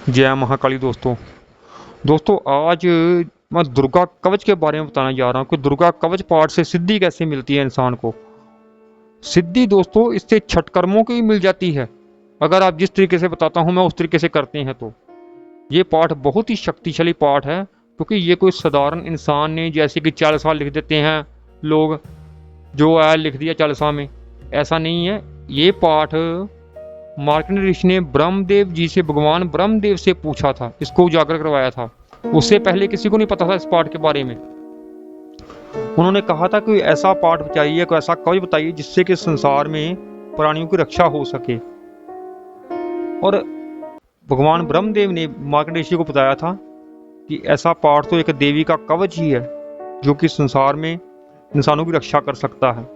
जय महाकाली दोस्तों आज मैं दुर्गा कवच के बारे में बताने जा रहा हूँ कि दुर्गा कवच पाठ से सिद्धि कैसे मिलती है इंसान को। सिद्धि दोस्तों इससे छठ कर्मों की मिल जाती है। अगर आप जिस तरीके से बताता हूँ मैं उस तरीके से करते हैं तो ये पाठ बहुत ही शक्तिशाली पाठ है, क्योंकि ये कोई साधारण इंसान ने जैसे कि चालीसा लिख देते हैं लोग, जो है लिख दिया चालीसा में, ऐसा नहीं है। ये पाठ मार्कंडेय ऋषि ने ब्रह्मदेव जी से, भगवान ब्रह्मदेव से पूछा था, इसको उजागर करवाया था। उससे पहले किसी को नहीं पता था इस पाठ के बारे में। उन्होंने कहा था कि ऐसा पाठ बताइए, कोई ऐसा कवच बताइए जिससे कि संसार में प्राणियों की रक्षा हो सके। और भगवान ब्रह्मदेव ने मार्कंडेय ऋषि को बताया था कि ऐसा पाठ तो एक देवी का कवच ही है जो कि संसार में इंसानों की रक्षा कर सकता है।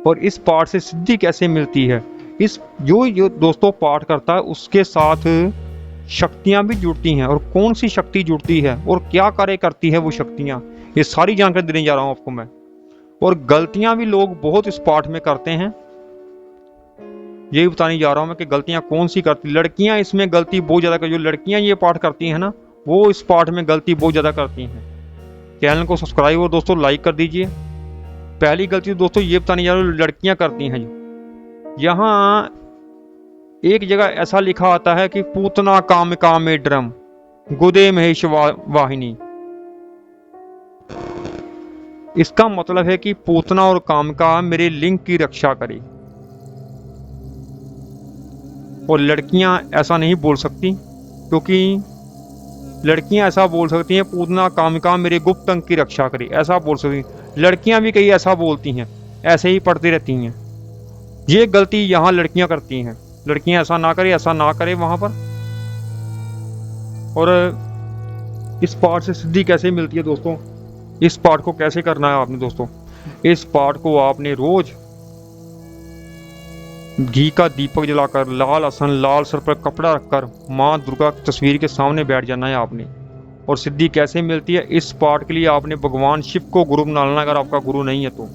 और इस पाठ से सिद्धि कैसे मिलती है, इस जो दोस्तों पाठ करता है उसके साथ शक्तियां भी जुड़ती हैं, और कौन सी शक्ति जुड़ती है और क्या कार्य करती है वो शक्तियां, ये सारी जानकारी देने जा रहा हूं आपको मैं। और गलतियां भी लोग बहुत इस पाठ में करते हैं, यही बताने जा रहा हूं मैं कि गलतियां कौन सी करती। लड़कियां इसमें गलती बहुत ज्यादा कर, जो लड़कियां ये पाठ करती हैं ना, वो इस पाठ में गलती बहुत ज्यादा करती हैं। चैनल को सब्सक्राइब और दोस्तों लाइक कर दीजिए। पहली गलती दोस्तों ये बताने जा रहा हूं लड़कियां करती हैं। यहाँ एक जगह ऐसा लिखा आता है कि पूतना काम कामे ड्रम गुदे महेश वाहिनी। इसका मतलब है कि पूतना और कामका मेरे लिंग की रक्षा करे। और लड़कियां ऐसा नहीं बोल सकती, क्योंकि लड़कियां ऐसा बोल सकती हैं पूतना कामिका मेरे गुप्त अंग की रक्षा करे, ऐसा बोल सकती। लड़कियां भी कई ऐसा बोलती हैं, ऐसे ही पढ़ती रहती हैं। ये गलती यहाँ लड़कियां करती हैं। लड़कियां ऐसा ना करे, ऐसा ना करे वहां पर। और इस पाठ से सिद्धि कैसे मिलती है दोस्तों, इस पाठ को कैसे करना है आपने दोस्तों। इस पाठ को आपने रोज घी का दीपक जलाकर, लाल आसन, लाल सर पर कपड़ा रखकर माँ दुर्गा की तस्वीर के सामने बैठ जाना है आपने। और सिद्धि कैसे मिलती है, इस पाठ के लिए आपने भगवान शिव को गुरु बना लेना, अगर आपका गुरु नहीं है तो।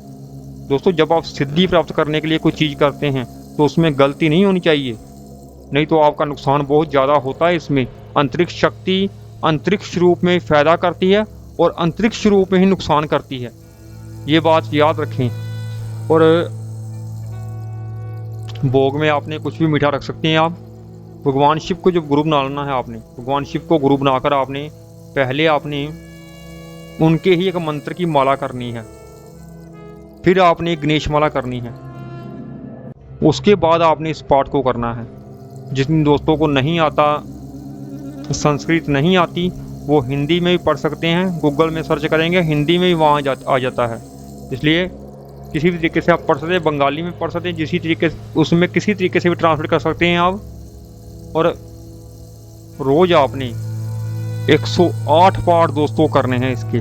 दोस्तों जब आप सिद्धि प्राप्त करने के लिए कोई चीज करते हैं तो उसमें गलती नहीं होनी चाहिए, नहीं तो आपका नुकसान बहुत ज्यादा होता है। इसमें अंतरिक्ष शक्ति अंतरिक्ष रूप में फायदा करती है और अंतरिक्ष रूप में ही नुकसान करती है, ये बात याद रखें। और भोग में आपने कुछ भी मीठा रख सकते हैं आप। भगवान शिव को जब गुरु बना लेना है आपने, भगवान शिव को गुरु बनाकर आपने पहले आपने उनके ही एक मंत्र की माला करनी है, फिर आपने गणेश माला करनी है, उसके बाद आपने इस पाठ को करना है। जिन दोस्तों को नहीं आता, संस्कृत नहीं आती, वो हिंदी में भी पढ़ सकते हैं। गूगल में सर्च करेंगे हिंदी में भी वहाँ आ जाता है। इसलिए किसी भी तरीके से आप पढ़ सकते हैं, बंगाली में पढ़ सकते हैं, जिसी तरीके उसमें किसी तरीके से भी ट्रांसलेट कर सकते हैं आप। और रोज आपने 108 पाठ दोस्तों करने हैं इसके,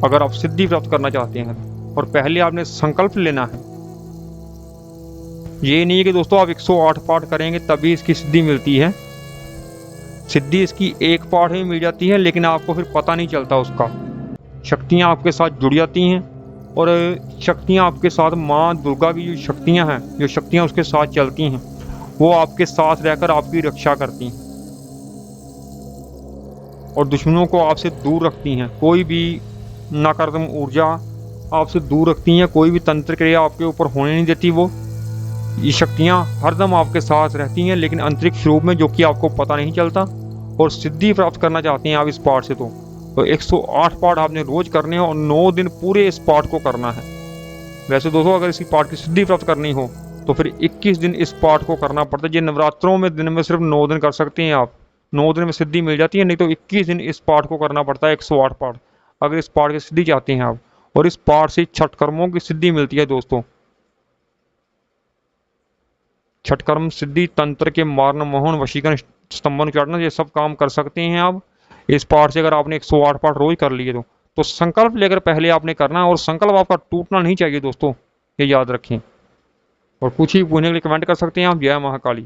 अगर आप सिद्धि प्राप्त करना चाहते हैं। और पहले आपने संकल्प लेना है, ये नहीं है कि दोस्तों आप 108 पाठ करेंगे तभी इसकी सिद्धि मिलती है। सिद्धि इसकी एक पाठ में मिल जाती है, लेकिन आपको फिर पता नहीं चलता उसका। शक्तियाँ आपके साथ जुड़ जाती हैं, और शक्तियाँ आपके साथ माँ दुर्गा की जो शक्तियाँ हैं, जो शक्तियाँ उसके साथ चलती हैं, वो आपके साथ रहकर आपकी रक्षा करती हैं और दुश्मनों को आपसे दूर रखती हैं। कोई भी नकारात्मक ऊर्जा आपसे दूर रखती हैं, कोई भी तंत्र क्रिया आपके ऊपर होने नहीं देती। वो ये शक्तियाँ हरदम आपके साथ रहती हैं, लेकिन अंतरिक्ष रूप में, जो कि आपको पता नहीं चलता। और सिद्धि प्राप्त करना चाहते हैं आप इस पाठ से तो 108 पाठ आपने रोज करने हैं और 9 दिन पूरे इस पाठ को करना है। वैसे दोस्तों अगर इसी पाठ की सिद्धि प्राप्त करनी हो तो फिर 21 दिन इस पाठ को करना पड़ता है। ये नवरात्रों में दिन में सिर्फ 9 दिन कर सकते हैं आप, 9 दिन में सिद्धि मिल जाती है, नहीं तो 21 दिन इस पाठ को करना पड़ता है, 108 पाठ, अगर इस पाठ की सिद्धि चाहते हैं आप। और इस पाठ से छठ कर्मों की सिद्धि मिलती है दोस्तों। छठ कर्म सिद्धि, तंत्र के मारण, मोहन, वशीकरण, स्तंभन उचाटना, ये सब काम कर सकते हैं आप इस पाठ से। अगर आपने 108 पाठ रोज कर लिए तो संकल्प लेकर पहले आपने करना है, और संकल्प आपका टूटना नहीं चाहिए दोस्तों, ये याद रखें। और कुछ ही पूछने के लिए कमेंट कर सकते हैं आप। जय महाकाली।